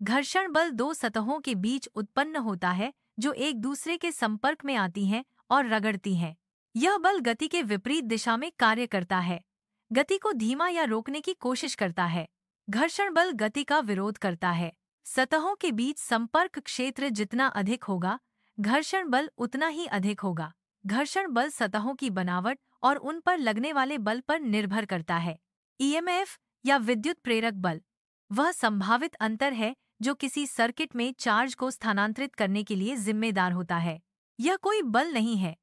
घर्षण बल दो सतहों के बीच उत्पन्न होता है जो एक दूसरे के संपर्क में आती हैं और रगड़ती हैं। यह बल गति के विपरीत दिशा में कार्य करता है, गति को धीमा या रोकने की कोशिश करता है। घर्षण बल गति का विरोध करता है। सतहों के बीच संपर्क क्षेत्र जितना अधिक होगा, घर्षण बल उतना ही अधिक होगा। घर्षण बल सतहों की बनावट और उन पर लगने वाले बल पर निर्भर करता है। ईएमएफ या विद्युत प्रेरक बल वह संभावित अंतर है जो किसी सर्किट में चार्ज को स्थानांतरित करने के लिए जिम्मेदार होता है। यह कोई बल नहीं है,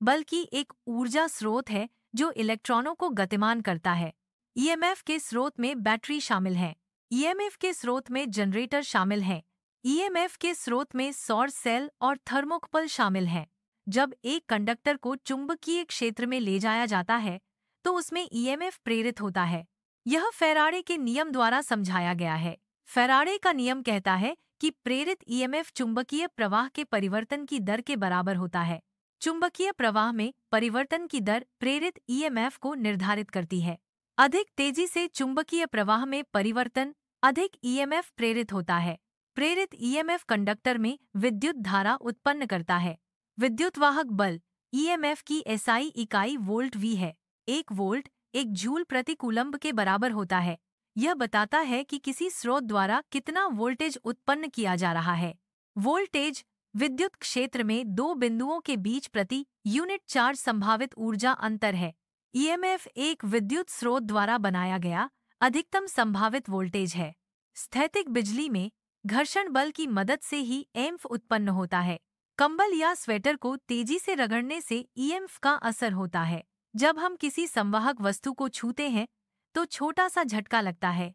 बल्कि एक ऊर्जा स्रोत है जो इलेक्ट्रॉनों को गतिमान करता है। ईएमएफ के स्रोत में बैटरी शामिल है। ईएमएफ के स्रोत में जनरेटर शामिल है। ईएमएफ के स्रोत में सौर सेल और थर्मोकपल शामिल हैं। जब एक कंडक्टर को चुंबकीय क्षेत्र में ले जाया जाता है तो उसमें ईएमएफ प्रेरित होता है। यह फैराडे के नियम द्वारा समझाया गया है। फैराडे का नियम कहता है कि प्रेरित ईएमएफ चुंबकीय प्रवाह के परिवर्तन की दर के बराबर होता है। चुंबकीय प्रवाह में परिवर्तन की दर प्रेरित ईएमएफ को निर्धारित करती है। अधिक तेजी से चुंबकीय प्रवाह में परिवर्तन, अधिक ईएमएफ प्रेरित होता है। प्रेरित ईएमएफ कंडक्टर में विद्युत धारा उत्पन्न करता है। विद्युतवाहक बल ईएमएफ की एसआई इकाई वोल्ट वी है। 1 वोल्ट 1 जूल प्रति कूलम्ब के बराबर होता है। यह बताता है कि किसी स्रोत द्वारा कितना वोल्टेज उत्पन्न किया जा रहा है। वोल्टेज विद्युत क्षेत्र में दो बिंदुओं के बीच प्रति यूनिट चार्ज संभावित ऊर्जा अंतर है। ईएमएफ एक विद्युत स्रोत द्वारा बनाया गया अधिकतम संभावित वोल्टेज है। स्थैतिक बिजली में घर्षण बल की मदद से ही ईएमएफ उत्पन्न होता है। कंबल या स्वेटर को तेजी से रगड़ने से ईएमएफ का असर होता है। जब हम किसी संवाहक वस्तु को छूते हैं तो छोटा सा झटका लगता है।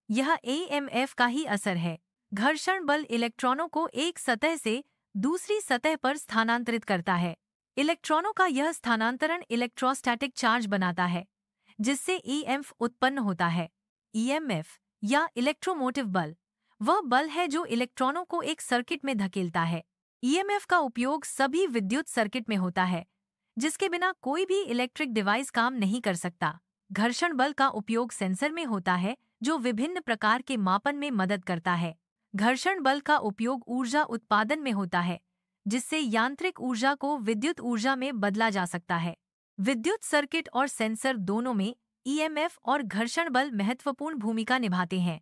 यह ईएमएफ का ही असर है। घर्षण बल इलेक्ट्रॉनों को एक सतह से दूसरी सतह पर स्थानांतरित करता है। इलेक्ट्रॉनों का यह स्थानांतरण इलेक्ट्रोस्टैटिक चार्ज बनाता है, जिससे ईएमएफ उत्पन्न होता है। ईएमएफ या इलेक्ट्रोमोटिव बल वह बल है जो इलेक्ट्रॉनों को एक सर्किट में धकेलता है। ईएमएफ का उपयोग सभी विद्युत सर्किट में होता है, जिसके बिना कोई भी इलेक्ट्रिक डिवाइस काम नहीं कर सकता। घर्षण बल का उपयोग सेंसर में होता है, जो विभिन्न प्रकार के मापन में मदद करता है। घर्षण बल का उपयोग ऊर्जा उत्पादन में होता है, जिससे यांत्रिक ऊर्जा को विद्युत ऊर्जा में बदला जा सकता है। विद्युत सर्किट और सेंसर दोनों में ईएमएफ और घर्षण बल महत्वपूर्ण भूमिका निभाते हैं।